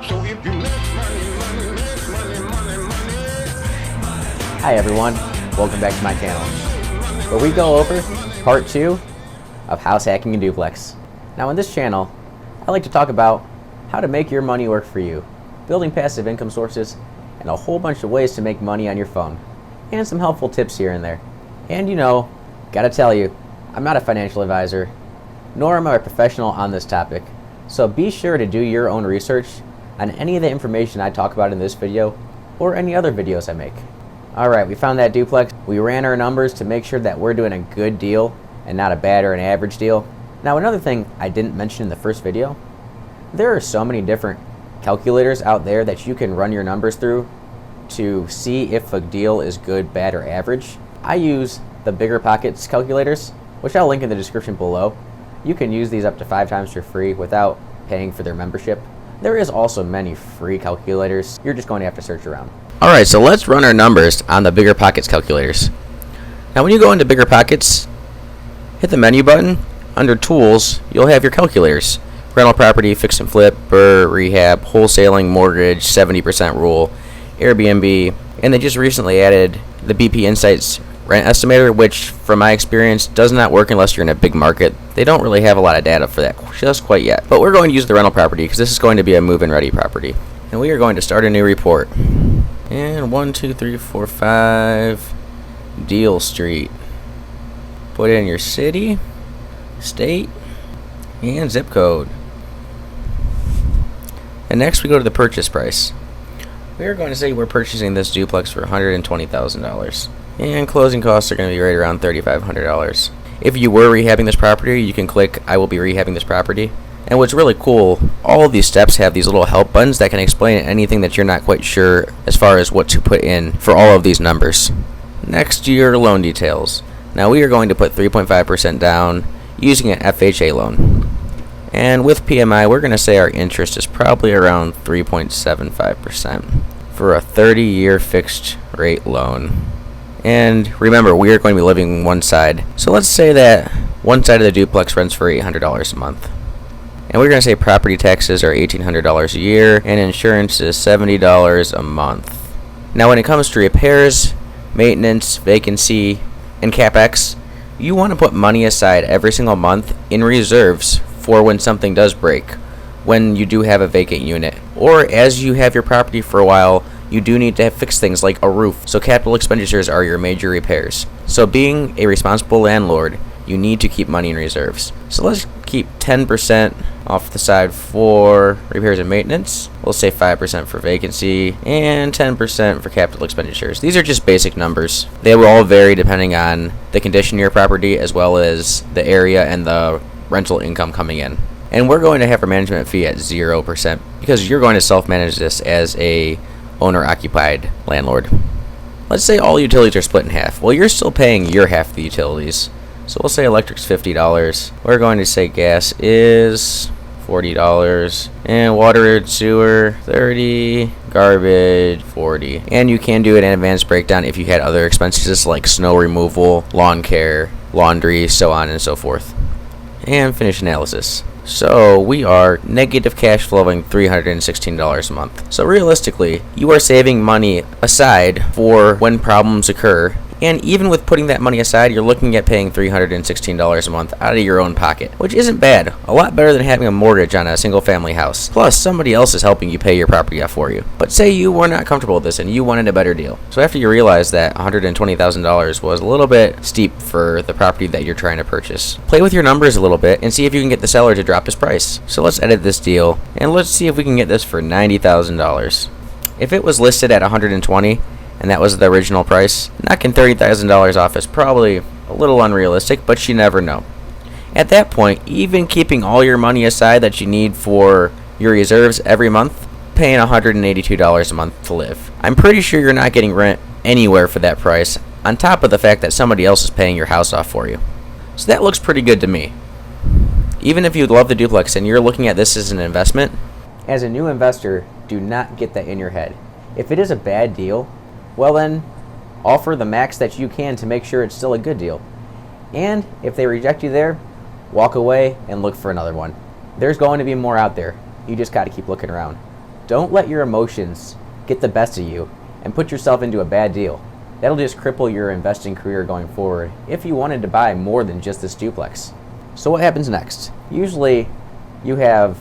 So if you make money. Hi everyone, welcome back to my channel, where we go over part 2 of house hacking in Duplex. Now in this channel, I like to talk about how to make your money work for you, building passive income sources, and a whole bunch of ways to make money on your phone, and some helpful tips here and there. And you know, gotta tell you, I'm not a financial advisor, nor am I a professional on this topic, so be sure to do your own research on any of the information I talk about in this video, or any other videos I make. Alright, we found that duplex. We ran our numbers to make sure that we're doing a good deal and not a bad or an average deal. Now another thing I didn't mention in the first video, there are so many different calculators out there that you can run your numbers through to see if a deal is good, bad, or average. I use the Bigger Pockets calculators, which I'll link in the description below. You can use these up to 5 times for free without paying for their membership. There is also many free calculators. You're just going to have to search around. Alright, so let's run our numbers on the Bigger Pockets calculators. Now when you go into Bigger Pockets, hit the menu button. Under Tools, you'll have your calculators. Rental property, fix and flip, BRRRR, rehab, wholesaling, mortgage, 70% rule, Airbnb, and they just recently added the BP Insights rent estimator, which from my experience does not work unless you're in a big market. They don't really have a lot of data for that just quite yet. But we're going to use the rental property because this is going to be a move-in ready property. And we are going to start a new report. And 1, 2, 3, 4, 5, Deal Street. Put in your city, state, and zip code. And next we go to the purchase price. We are going to say we're purchasing this duplex for $120,000. And closing costs are going to be right around $3,500. If you were rehabbing this property, you can click I will be rehabbing this property. And what's really cool, all of these steps have these little help buttons that can explain anything that you're not quite sure as far as what to put in for all of these numbers. Next, your loan details. Now we are going to put 3.5% down using an FHA loan. And with PMI, we're going to say our interest is probably around 3.75% for a 30-year fixed rate loan. And remember, we are going to be living one side. So let's say that one side of the duplex rents for $800 a month. And we're going to say property taxes are $1,800 a year and insurance is $70 a month. Now when it comes to repairs, maintenance, vacancy, and CapEx, you want to put money aside every single month in reserves for when something does break, when you do have a vacant unit, or as you have your property for a while, you do need to fix things like a roof, so capital expenditures are your major repairs. So being a responsible landlord, you need to keep money in reserves. So let's keep 10% off the side for repairs and maintenance. We'll say 5% for vacancy and 10% for capital expenditures. These are just basic numbers. They will all vary depending on the condition of your property as well as the area and the rental income coming in. And we're going to have our management fee at 0% because you're going to self-manage this as a owner-occupied landlord. Let's say all utilities are split in half. Well, you're still paying your half of the utilities. So we'll say electric's $50. We're going to say gas is $40. And water and sewer, $30. Garbage, $40. And you can do an advanced breakdown if you had other expenses like snow removal, lawn care, laundry, so on and so forth. And finish analysis. So we are negative cash flowing $316 a month. So realistically, you are saving money aside for when problems occur. And even with putting that money aside, you're looking at paying $316 a month out of your own pocket, which isn't bad. A lot better than having a mortgage on a single family house. Plus, somebody else is helping you pay your property off for you. But say you were not comfortable with this and you wanted a better deal. So after you realized that $120,000 was a little bit steep for the property that you're trying to purchase, play with your numbers a little bit and see if you can get the seller to drop his price. So let's edit this deal and let's see if we can get this for $90,000. If it was listed at $120,000, and that was the original price, knocking $30,000 off is probably a little unrealistic, but you never know. At that point, even keeping all your money aside that you need for your reserves every month, paying $182 a month to live. I'm pretty sure you're not getting rent anywhere for that price, on top of the fact that somebody else is paying your house off for you. So that looks pretty good to me. Even if you love the duplex and you're looking at this as an investment, as a new investor, do not get that in your head. If it is a bad deal, well then, offer the max that you can to make sure it's still a good deal. And if they reject you there, walk away and look for another one. There's going to be more out there. You just got to keep looking around. Don't let your emotions get the best of you and put yourself into a bad deal. That'll just cripple your investing career going forward if you wanted to buy more than just this duplex. So what happens next? Usually you have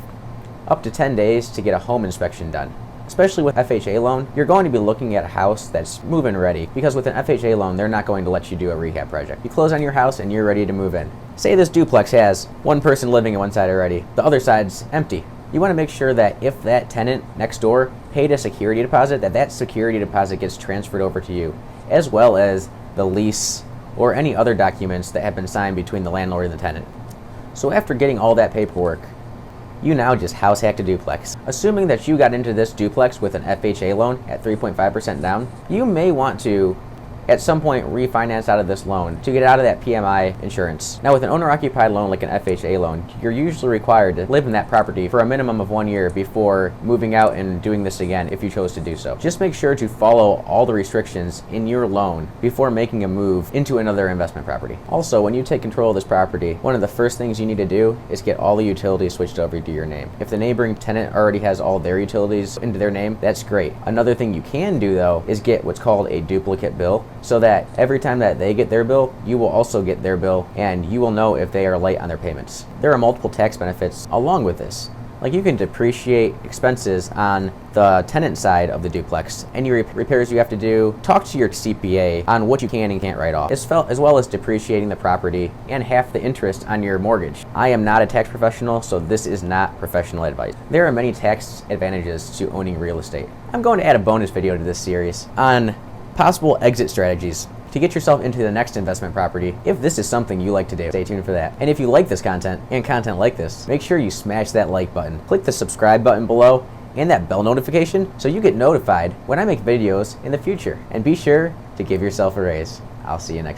up to 10 days to get a home inspection done. Especially with FHA loan, you're going to be looking at a house that's move-in ready, because with an FHA loan, they're not going to let you do a rehab project. You close on your house and you're ready to move in. Say this duplex has one person living in one side already, the other side's empty. You want to make sure that if that tenant next door paid a security deposit, that security deposit gets transferred over to you, as well as the lease or any other documents that have been signed between the landlord and the tenant. So after getting all that paperwork, you now just house hacked a duplex. Assuming that you got into this duplex with an FHA loan at 3.5% down, you may want to at some point refinance out of this loan to get out of that PMI insurance. Now with an owner-occupied loan like an FHA loan, you're usually required to live in that property for a minimum of 1 year before moving out and doing this again if you chose to do so. Just make sure to follow all the restrictions in your loan before making a move into another investment property. Also, when you take control of this property, one of the first things you need to do is get all the utilities switched over to your name. If the neighboring tenant already has all their utilities into their name, that's great. Another thing you can do though is get what's called a duplicate bill, so that every time that they get their bill, you will also get their bill, and you will know if they are late on their payments. There are multiple tax benefits along with this. Like you can depreciate expenses on the tenant side of the duplex, any repairs you have to do. Talk to your CPA on what you can and can't write off, as well as depreciating the property and half the interest on your mortgage. I am not a tax professional, so this is not professional advice. There are many tax advantages to owning real estate. I'm going to add a bonus video to this series on possible exit strategies to get yourself into the next investment property if this is something you like to do. Stay tuned for that. And if you like this content and content like this, make sure you smash that like button. Click the subscribe button below and that bell notification so you get notified when I make videos in the future. And be sure to give yourself a raise. I'll see you next time.